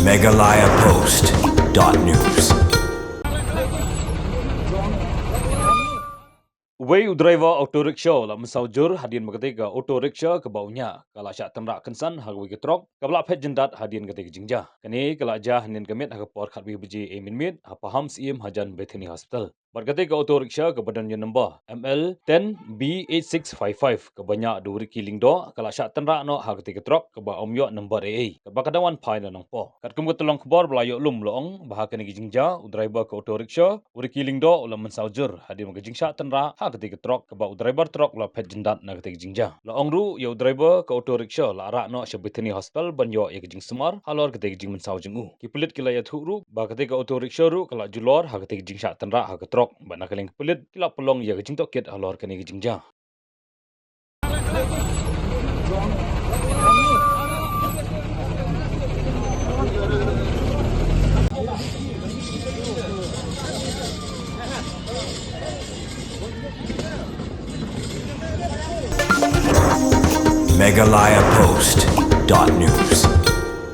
meghalayapost.news. Way driver auto rickshaw la Mynsaw Jur hadian magatiga auto rickshaw ke baunya kala sya tanra kensan hagwi ke Trok kabla phet jendat hadian gatiga jingja kani kala jah nin gamit hagapor khatbi biji eminmit ha Pahamsyiem hajan Bethany Hospital bergatiga auto rickshaw ke badan yang nombor ML10B8655 ke banyak duri kiling do kala sya tanra no hagatiga Trok ke ba omyo nombor AA ke bakadawan pai na nongpoh kat kum tolong kebor belayo lum loong bah kani jingja driver ke auto rickshaw uri kiling do ulam Mynsaw Jur hadian magingsya tanra ketika Trok ke bau driver Trok la phet jendat na ketika jingja la ongru yo driver ke auto rickshaw la arak no Bethany Hospital banyo ya kejing semar halor ketika jing Mynsaw jengu kipelit kila ya thuru ba ketika auto rickshaw ru kala julor ha ketika jing sya tanra ha ke Trok ba na keleng kepelit kila pelong ya kejing toket halor kani kejingja meghalayapost.news.